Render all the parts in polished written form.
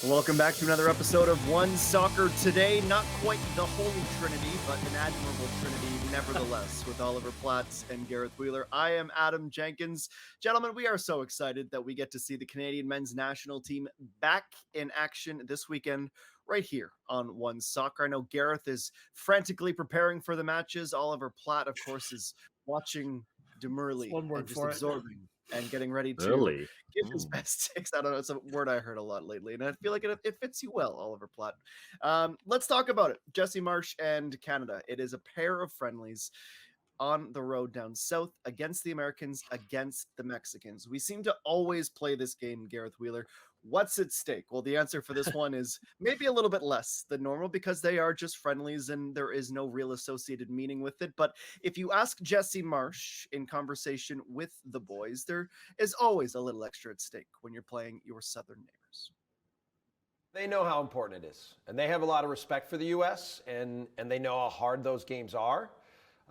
Welcome back to another episode of One Soccer Today. Not quite the Holy Trinity, but an admirable Trinity nevertheless, with Oliver Platts and Gareth Wheeler. I am Adam Jenkins. Gentlemen, we are so excited that we get to see the Canadian men's national team back in action this weekend right here on One Soccer. I know Gareth is frantically preparing for the matches. Oliver Platt, of course, is watching demurely and just absorbing and getting ready to give his best takes. I don't know, it's a word I heard a lot lately, and I feel like it fits you well, Oliver Platt. Let's talk about it. Jesse Marsh and Canada. It is a pair of friendlies on the road down south against the Americans, against the Mexicans. We seem to always play this game, Gareth Wheeler. What's at stake? Well, the answer for this one is maybe a little bit less than normal because they are just friendlies and there is no real associated meaning with it. But if you ask Jesse Marsh in conversation with the boys, there is always a little extra at stake when you're playing your southern neighbors. They know how important it is, and they have a lot of respect for the U.S., and they know how hard those games are.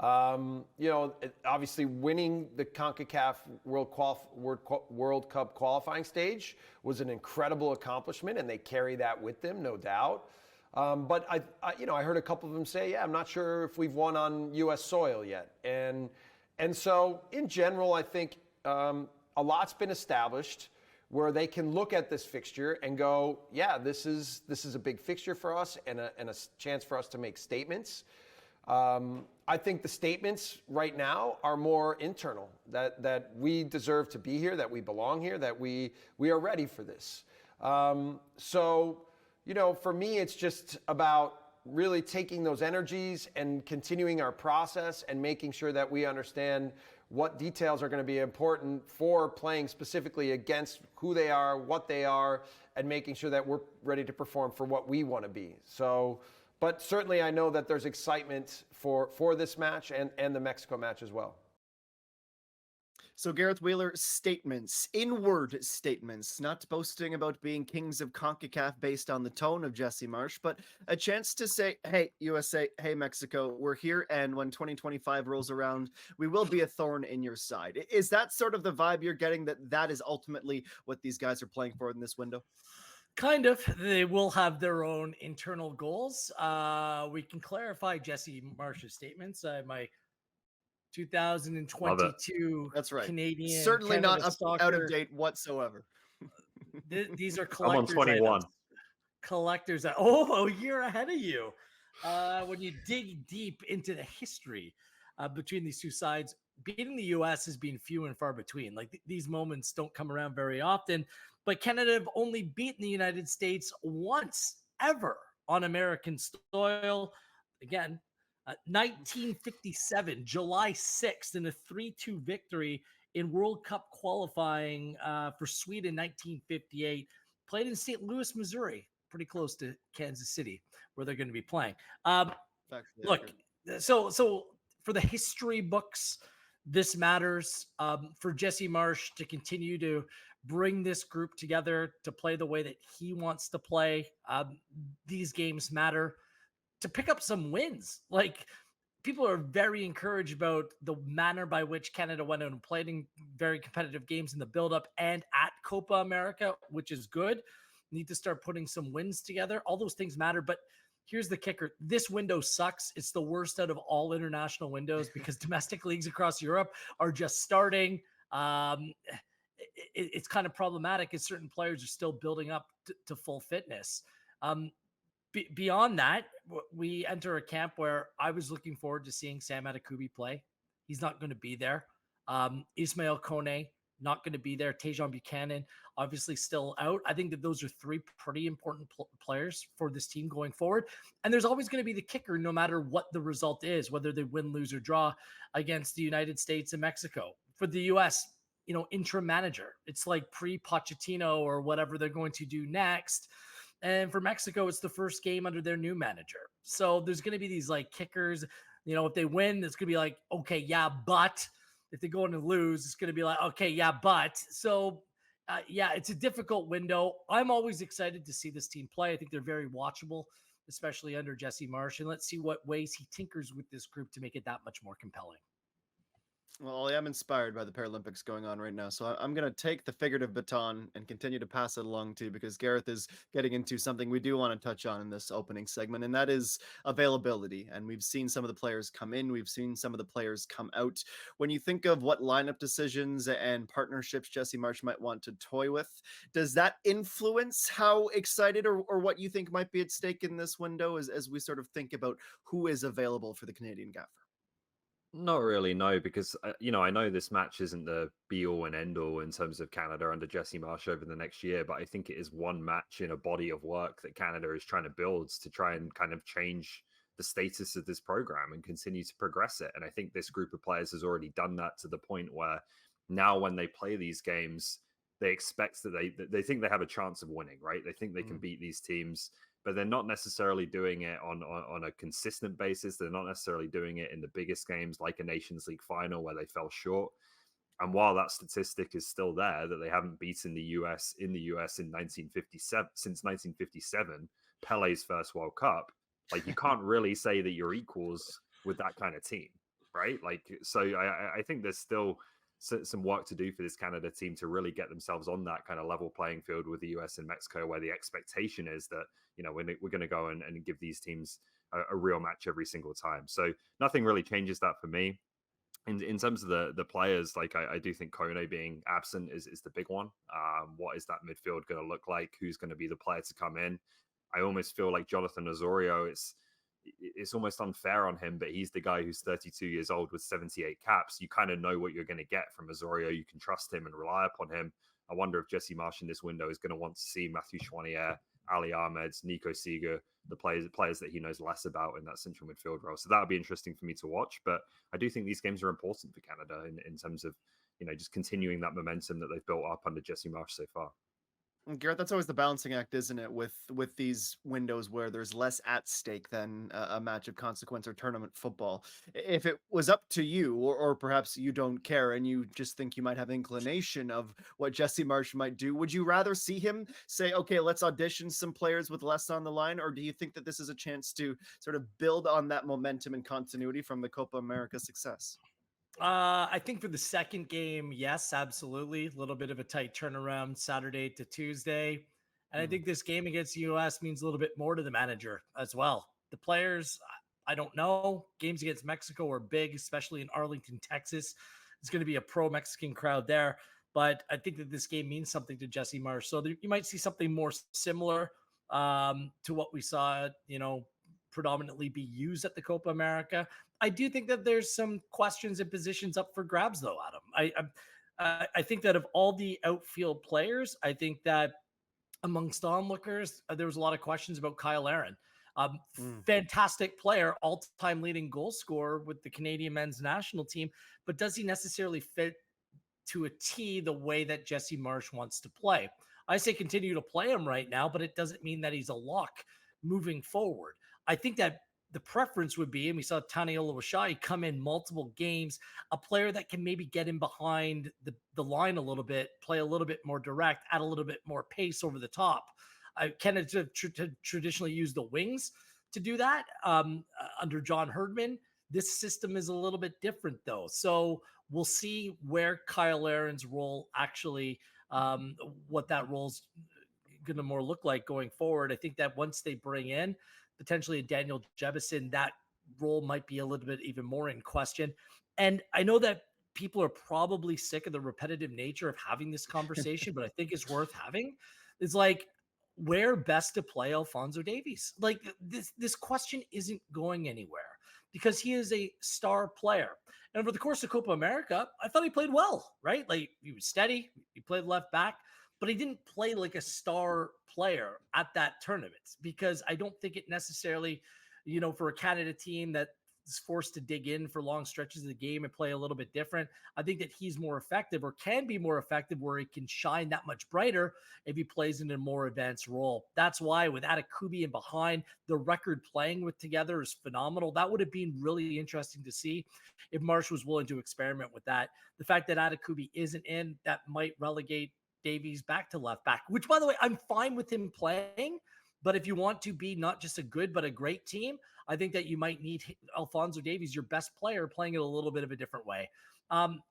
Obviously winning the CONCACAF World Cup qualifying stage was an incredible accomplishment, and they carry that with them, no doubt. But I heard a couple of them say, I'm not sure if we've won on U.S. soil yet. And so in general, I think a lot's been established where they can look at this fixture and go, this is a big fixture for us and a chance for us to make statements. I think the statements right now are more internal, that we deserve to be here, that we belong here, that we are ready for this. For me, it's just about really taking those energies and continuing our process and making sure that we understand what details are going to be important for playing specifically against who they are, what they are, and making sure that we're ready to perform for what we want to be. But certainly I know that there's excitement for this match and the Mexico match as well. So Gareth Wheeler, statements, inward statements, not boasting about being kings of CONCACAF based on the tone of Jesse Marsh, but a chance to say, hey, USA, hey, Mexico, we're here, and when 2025 rolls around, we will be a thorn in your side. Is that sort of the vibe you're getting, that is ultimately what these guys are playing for in this window? Kind of. They will have their own internal goals. We can clarify Jesse Marsh's statements. My 2022 That's right. Canadian, certainly Canada not out of date whatsoever. These are I'm collectors. on 21. Collectors. A year ahead of you. When you dig deep into the history between these two sides, beating the U.S. has been few and far between. Like these moments don't come around very often. But Canada have only beaten the United States once ever on American soil. Again, 1957, July 6th, in a 3-2 victory in World Cup qualifying for Sweden, 1958. Played in St. Louis, Missouri, pretty close to Kansas City, where they're going to be playing. Look, so for the history books, this matters. For Jesse Marsh to continue to bring this group together to play the way that he wants to play. These games matter. To pick up some wins. Like, people are very encouraged about the manner by which Canada went out and played in very competitive games in the build-up and at Copa America, which is good. Need to start putting some wins together. All those things matter, but here's the kicker. This window sucks. It's the worst out of all international windows because domestic leagues across Europe are just starting. It's kind of problematic as certain players are still building up to full fitness. Beyond that, we enter a camp where I was looking forward to seeing Sam Adekubi play. He's not going to be there. Ismail Kone, not going to be there. Tejan Buchanan, obviously still out. I think that those are three pretty important players for this team going forward. And there's always going to be the kicker, no matter what the result is, whether they win, lose, or draw against the United States and Mexico. For the U.S., interim manager. It's like pre-Pochettino or whatever they're going to do next. And for Mexico, it's the first game under their new manager. So there's going to be these like kickers. If they win, it's going to be like, okay, yeah, but if they go in and lose, it's going to be like, okay, yeah, but. So, it's a difficult window. I'm always excited to see this team play. I think they're very watchable, especially under Jesse Marsh. And let's see what ways he tinkers with this group to make it that much more compelling. Well, I am inspired by the Paralympics going on right now, so I'm going to take the figurative baton and continue to pass it along to you because Gareth is getting into something we do want to touch on in this opening segment, and that is availability. And we've seen some of the players come in, we've seen some of the players come out. When you think of what lineup decisions and partnerships Jesse Marsh might want to toy with, does that influence how excited or what you think might be at stake in this window as we sort of think about who is available for the Canadian gaffer? Not really, no, because I know this match isn't the be all and end all in terms of Canada under Jesse Marsh over the next year, but I think it is one match in a body of work that Canada is trying to build to try and kind of change the status of this program and continue to progress it. And I think this group of players has already done that to the point where now when they play these games, they expect that they think they have a chance of winning, right? They think they can beat these teams, but they're not necessarily doing it on a consistent basis. They're not necessarily doing it in the biggest games like a Nations League final where they fell short. And while that statistic is still there, that they haven't beaten the US in 1957 since 1957, Pele's first World Cup, like you can't really say that you're equals with that kind of team, right? Like, so I think there's still some work to do for this Canada team to really get themselves on that kind of level playing field with the US and Mexico, where the expectation is that, we're going to go and give these teams a real match every single time. So nothing really changes that for me. In terms of the players, like I do think Kone being absent is the big one. What is that midfield going to look like? Who's going to be the player to come in? I almost feel like Jonathan Osorio, it's almost unfair on him, but he's the guy who's 32 years old with 78 caps. You kind of know what you're going to get from Osorio. You can trust him and rely upon him. I wonder if Jesse Marsh in this window is going to want to see Matthew Chouanier, Ali Ahmed, Nico Seeger, the players that he knows less about in that central midfield role. So that would be interesting for me to watch. But I do think these games are important for Canada in terms of, just continuing that momentum that they've built up under Jesse Marsh so far. Garrett, that's always the balancing act, isn't it? With these windows where there's less at stake than a match of consequence or tournament football. If it was up to you, or perhaps you don't care and you just think you might have inclination of what Jesse Marsh might do, would you rather see him say, "Okay, let's audition some players with less on the line," or do you think that this is a chance to sort of build on that momentum and continuity from the Copa America success? I think for the second game, yes, absolutely. A little bit of a tight turnaround Saturday to Tuesday. And I think this game against the US means a little bit more to the manager as well. The players, I don't know. Games against Mexico are big, especially in Arlington, Texas. It's going to be a pro Mexican crowd there. But I think that this game means something to Jesse Marsh. So you might see something more similar to what we saw, predominantly be used at the Copa America. I do think that there's some questions and positions up for grabs, though, Adam. I think that of all the outfield players, I think that amongst onlookers, there was a lot of questions about Kyle Aaron. Fantastic player, all-time leading goal scorer with the Canadian men's national team, but does he necessarily fit to a T the way that Jesse Marsh wants to play? I say continue to play him right now, but it doesn't mean that he's a lock moving forward. I think that the preference would be, and we saw Tani Oluwaseyi come in multiple games, a player that can maybe get in behind the line a little bit, play a little bit more direct, add a little bit more pace over the top. Canada traditionally use the wings to do that under John Herdman. This system is a little bit different, though. So we'll see where Kyle Aaron's role actually, what that role's going to more look like going forward. I think that once they bring in potentially a Daniel Jebison, that role might be a little bit even more in question. And I know that people are probably sick of the repetitive nature of having this conversation, but I think it's worth having. It's like, where best to play Alphonso Davies? Like this question isn't going anywhere because he is a star player. And over the course of Copa America, I thought he played well, right? Like he was steady. He played left back, but he didn't play like a star player at that tournament because I don't think it necessarily, for a Canada team that is forced to dig in for long stretches of the game and play a little bit different, I think that he's more effective or can be more effective where he can shine that much brighter if he plays in a more advanced role. That's why with Atakubi in behind, the record playing with together is phenomenal. That would have been really interesting to see if Marsh was willing to experiment with that. The fact that Atakubi isn't in, that might relegate Davies back to left back, which, by the way, I'm fine with him playing. But if you want to be not just a good, but a great team, I think that you might need Alphonso Davies, your best player, playing it a little bit of a different way.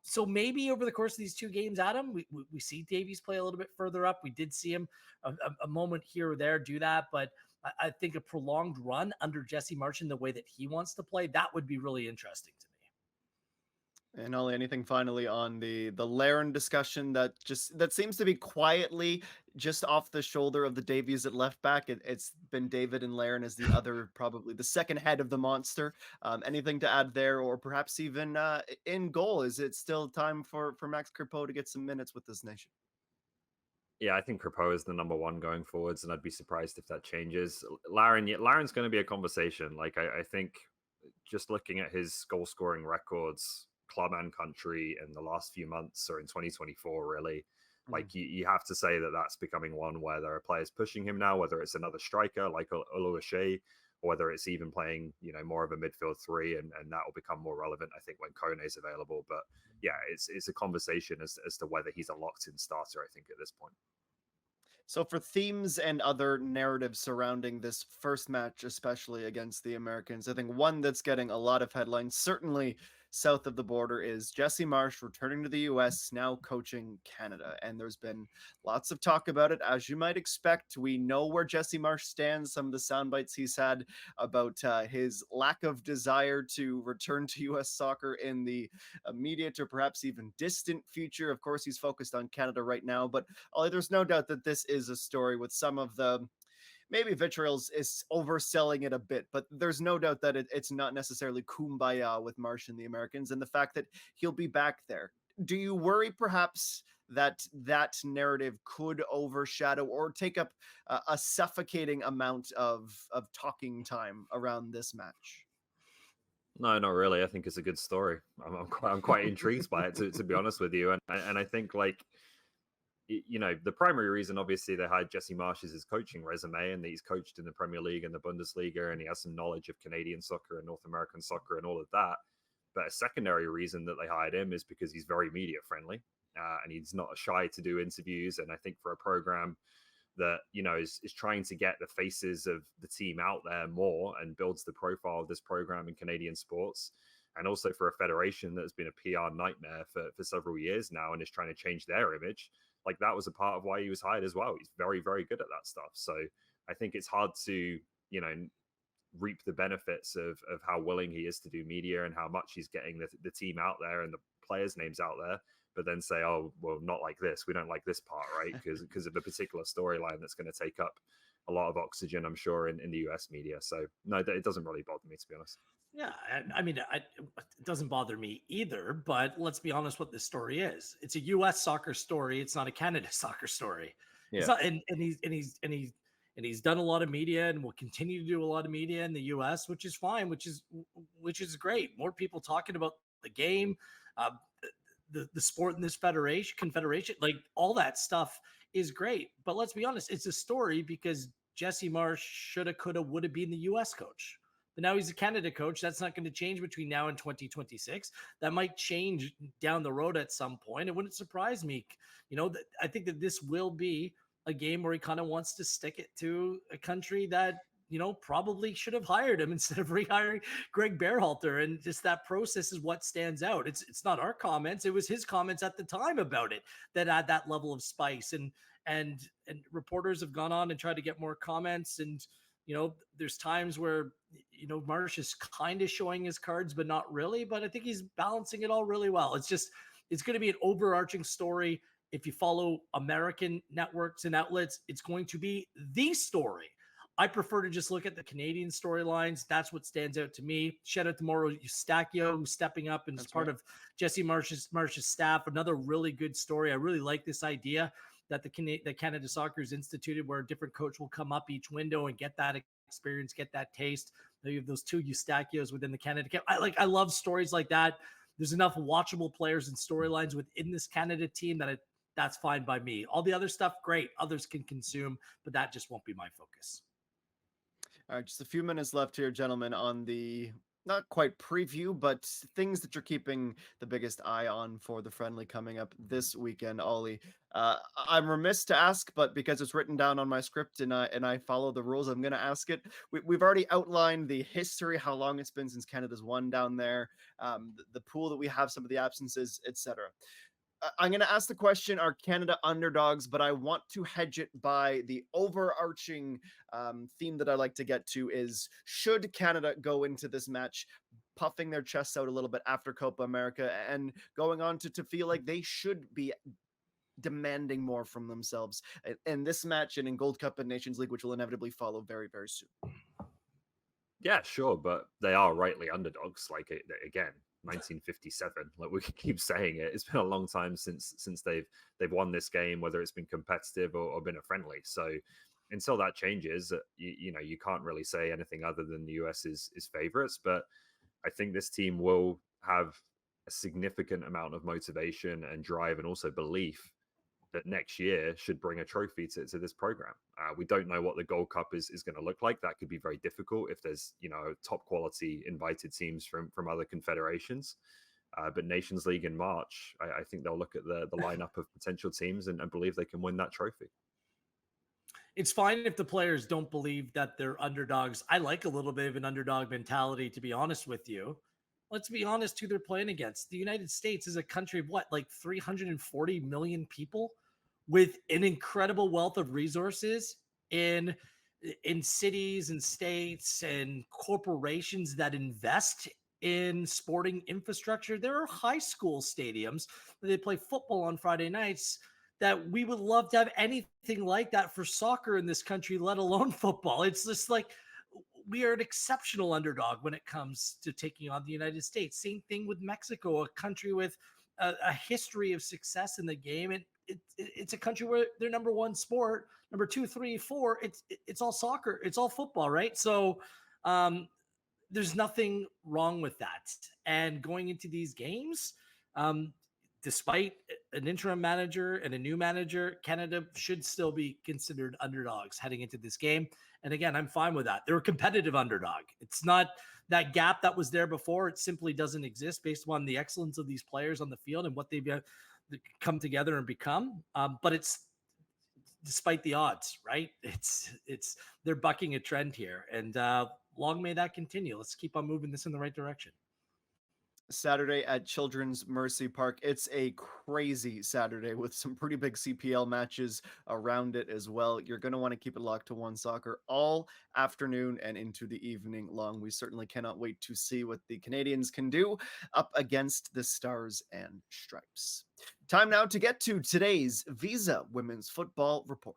So maybe over the course of these 2 games, Adam, we see Davies play a little bit further up. We did see him a moment here or there do that, but I think a prolonged run under Jesse Marsh in the way that he wants to play, that would be really interesting to me. And Ollie, anything finally on the Laren discussion that seems to be quietly just off the shoulder of the Davies at left back? It's been David and Laren as the other, probably the second head of the monster. Anything to add there, or perhaps even in goal? Is it still time for Max Crepeau to get some minutes with this nation? Yeah, I think Crepeau is the number one going forwards, and I'd be surprised if that changes. Laren's going to be a conversation. Like I think just looking at his goal scoring records, club and country, in the last few months or in 2024, really, like you have to say that that's becoming one where there are players pushing him now, whether it's another striker like Oluwaseyi, or whether it's even playing, more of a midfield three, and that will become more relevant, I think, when Kone is available. But yeah, it's a conversation as to whether he's a locked-in starter, I think, at this point. So for themes and other narratives surrounding this first match, especially against the Americans, I think one that's getting a lot of headlines, certainly south of the border, is Jesse Marsh returning to the US, now coaching Canada. And there's been lots of talk about it, as you might expect. We know where Jesse Marsh stands, some of the sound bites he's had about his lack of desire to return to US soccer in the immediate or perhaps even distant future. Of course, he's focused on Canada right now, but Ollie, there's no doubt that this is a story with some of the, maybe vitriol is overselling it a bit, but there's no doubt that it's not necessarily kumbaya with Marsh and the Americans, and the fact that he'll be back there. Do you worry perhaps that narrative could overshadow or take up a suffocating amount of talking time around this match? No, not really. I think it's a good story. I'm quite intrigued by it, to be honest with you, and I think, like, the primary reason, obviously, they hired Jesse Marsh is his coaching resume, and he's coached in the Premier League and the Bundesliga, and he has some knowledge of Canadian soccer and North American soccer and all of that. But a secondary reason that they hired him is because he's very media friendly, and he's not shy to do interviews. And I think for a program that is trying to get the faces of the team out there more and builds the profile of this program in Canadian sports, and also for a federation that has been a PR nightmare for several years now and is trying to change their image, like, that was a part of why he was hired as well. He's very, very good at that stuff. So I think it's hard to, reap the benefits of how willing he is to do media and how much he's getting the team out there and the players' names out there, but then say, oh, well, not like this. We don't like this part, right? Because of a particular storyline that's going to take up a lot of oxygen, I'm sure, in the US media. So no, it doesn't really bother me, to be honest. Yeah, I mean, it doesn't bother me either, but let's be honest what this story is. It's a US soccer story. It's not a Canada soccer story. Yeah. It's not, and he's done a lot of media and will continue to do a lot of media in the US, which is fine, which is great. More people talking about the game, the sport in this confederation, like all that stuff is great. But let's be honest, it's a story because Jesse Marsh shoulda, coulda, woulda been the US coach. But now he's a Canada coach. That's not going to change between now and 2026. That might change down the road at some point. It wouldn't surprise me. I think that this will be a game where he kind of wants to stick it to a country that, probably should have hired him instead of rehiring Greg Berhalter. And just that process is what stands out. It's not our comments. It was his comments at the time about it that add that level of spice. And reporters have gone on and tried to get more comments. And, there's times where, Marsh is kind of showing his cards, but not really. But I think he's balancing it all really well. It's going to be an overarching story. If you follow American networks and outlets, it's going to be the story. I prefer to just look at the Canadian storylines. That's what stands out to me. Shout out to Mauro Eustachio, who's stepping up and is part of Jesse Marsh's staff. Another really good story. I really like this idea that the Canada Soccer is instituted, where a different coach will come up each window and get that experience, get that taste. You have those two Eustachios within the Canada camp. I love stories like that. There's enough watchable players and storylines within this Canada team that's fine by me. All the other stuff, great. Others can consume, but that just won't be my focus. All right, just a few minutes left here, gentlemen, on the not quite preview, but things that you're keeping the biggest eye on for the friendly coming up this weekend, Ollie. I'm remiss to ask, but because it's written down on my script and I follow the rules, I'm going to ask it. We've already outlined the history, how long it's been since Canada's won down there, the pool that we have, some of the absences, etc. I'm going to ask the question, are Canada underdogs? But I want to hedge it by the overarching theme that I like to get to is, should Canada go into this match puffing their chests out a little bit after Copa America and going on to feel like they should be demanding more from themselves in this match and in Gold Cup and Nations League, which will inevitably follow very, very soon? Yeah, sure, but they are rightly underdogs. Like again, 1957. Like we could keep saying it. It's been a long time since they've won this game, whether it's been competitive or been a friendly. So until that changes, you can't really say anything other than the US is favorites. But I think this team will have a significant amount of motivation and drive and also belief that next year should bring a trophy to this program. We don't know what the Gold Cup is going to look like. That could be very difficult if there's top quality invited teams from other confederations. But Nations League in March, I think they'll look at the lineup of potential teams and believe they can win that trophy. It's fine if the players don't believe that they're underdogs. I like a little bit of an underdog mentality, to be honest with you. Let's be honest who they're playing against. The United States is a country of what, like 340 million people with an incredible wealth of resources in cities and states and corporations that invest in sporting infrastructure. There are high school stadiums where they play football on Friday nights that we would love to have anything like that for soccer in this country, let alone football. It's just like, we are an exceptional underdog when it comes to taking on the United States. Same thing with Mexico, a country with a history of success in the game. And it's a country where their number one sport, number 2, 3, 4, it's all soccer, it's all football, right? So there's nothing wrong with that. And going into these games, despite an interim manager and a new manager, Canada should still be considered underdogs heading into this game. And again, I'm fine with that. They're a competitive underdog. It's not that gap that was there before. It simply doesn't exist based on the excellence of these players on the field and what they've come together and become. But it's despite the odds, right? It's they're bucking a trend here, and long may that continue. Let's keep on moving this in the right direction. Saturday at Children's Mercy Park. It's a crazy Saturday with some pretty big CPL matches around it as well. You're going to want to keep it locked to One Soccer all afternoon and into the evening long. We certainly cannot wait to see what the Canadians can do up against the Stars and Stripes. Time now to get to today's Visa Women's Football Report.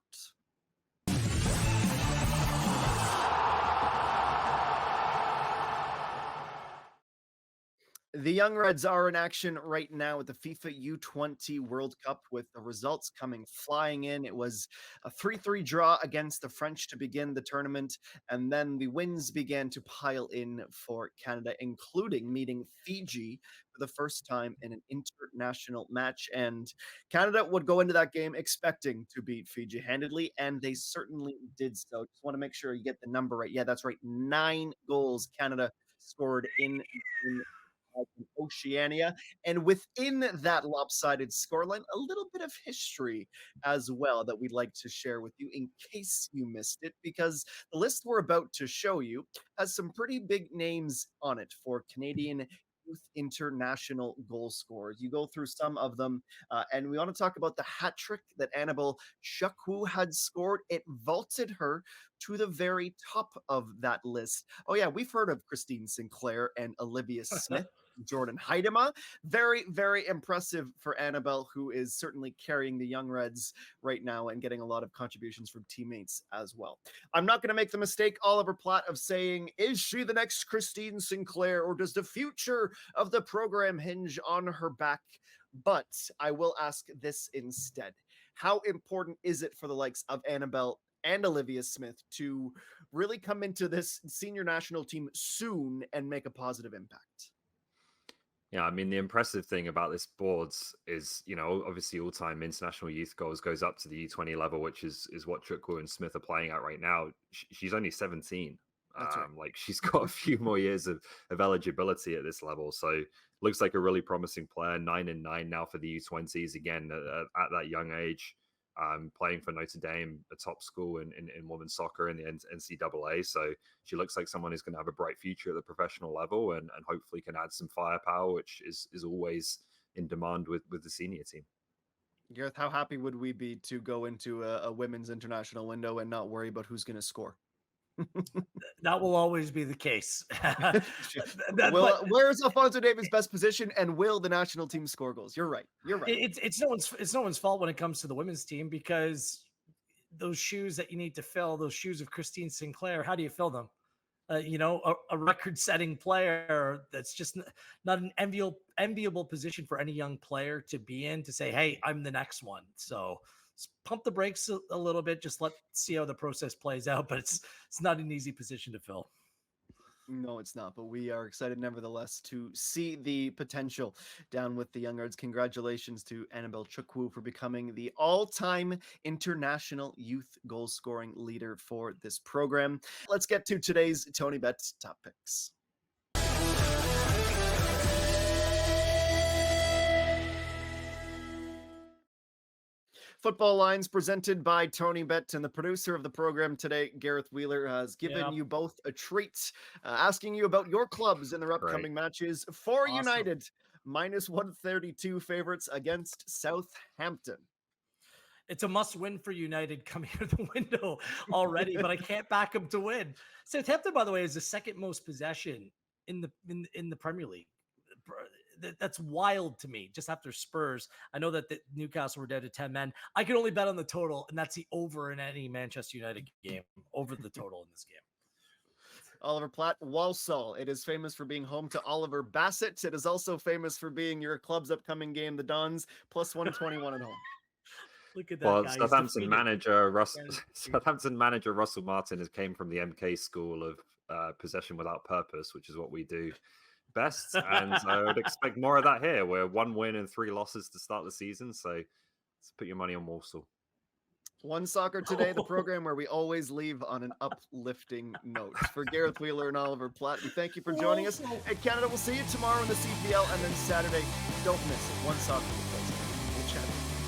The Young Reds are in action right now at the FIFA U20 World Cup with the results coming flying in. It was a 3-3 draw against the French to begin the tournament, and then the wins began to pile in for Canada, including meeting Fiji for the first time in an international match. And Canada would go into that game expecting to beat Fiji handedly, and they certainly did so. Just want to make sure you get the number right. Yeah, that's right. 9 goals Canada scored in Oceania. And within that lopsided scoreline, a little bit of history as well that we'd like to share with you in case you missed it, because the list we're about to show you has some pretty big names on it for Canadian youth international goal scorers. You go through some of them, and we want to talk about the hat trick that Annabelle Chakwu had scored. It vaulted her to the very top of that list. Oh yeah, we've heard of Christine Sinclair and Olivia Smith. Jordan Heidema. Very, very impressive for Annabelle, who is certainly carrying the Young Reds right now and getting a lot of contributions from teammates as well. I'm not going to make the mistake, Oliver Platt, of saying, is she the next Christine Sinclair, or does the future of the program hinge on her back? But I will ask this instead. How important is it for the likes of Annabelle and Olivia Smith to really come into this senior national team soon and make a positive impact? Yeah, I mean, the impressive thing about this boards is, obviously all-time international youth goals goes up to the U20 level, which is what Chukwu and Smith are playing at right now. She's only 17. That's right. Like she's got a few more years of eligibility at this level. So looks like a really promising player. 9-9 now for the U20s again at that young age. Playing for Notre Dame, a top school in women's soccer in the NCAA. So she looks like someone who's going to have a bright future at the professional level and hopefully can add some firepower, which is always in demand with the senior team. Gareth, how happy would we be to go into a women's international window and not worry about who's going to score? That will always be the case. Where's Alfonso Davis' best position, and will the national team score goals? You're right. You're right. It's no one's fault when it comes to the women's team, because those shoes that you need to fill, those shoes of Christine Sinclair, how do you fill them? A record-setting player that's just not an enviable position for any young player to be in, to say, hey, I'm the next one. So pump the brakes a little bit. Just see how the process plays out. But it's not an easy position to fill. No, it's not. But we are excited, nevertheless, to see the potential down with the Younghards. Congratulations to Annabelle Chukwu for becoming the all-time international youth goal-scoring leader for this program. Let's get to today's tonybet top picks. Football lines presented by tonybet, and the producer of the program today, Gareth Wheeler, has given you both a treat, asking you about your clubs in their upcoming matches. For United, -132 favorites against Southampton. It's a must-win for United coming out of the window already, but I can't back them to win. Southampton, by the way, is the second most possession in the Premier League. That's wild to me, just after Spurs. I know that the Newcastle were down to 10 men. I can only bet on the total, and that's the over in any Manchester United game, over the total in this game. Oliver Platt, Walsall. It is famous for being home to Oliver Bassett. It is also famous for being your club's upcoming game, the Dons, +121 at home. Look at that guy. Southampton manager Russell Martin has came from the MK school of possession without purpose, which is what we do best, and I would expect more of that here. We're 1 win and 3 losses to start the season, so let's put your money on Walsall. One Soccer Today, the program where we always leave on an uplifting note. For Gareth Wheeler and Oliver Platt, we thank you for joining us. And Canada, we'll see you tomorrow in the CPL, and then Saturday, don't miss it. One Soccer. We'll chat.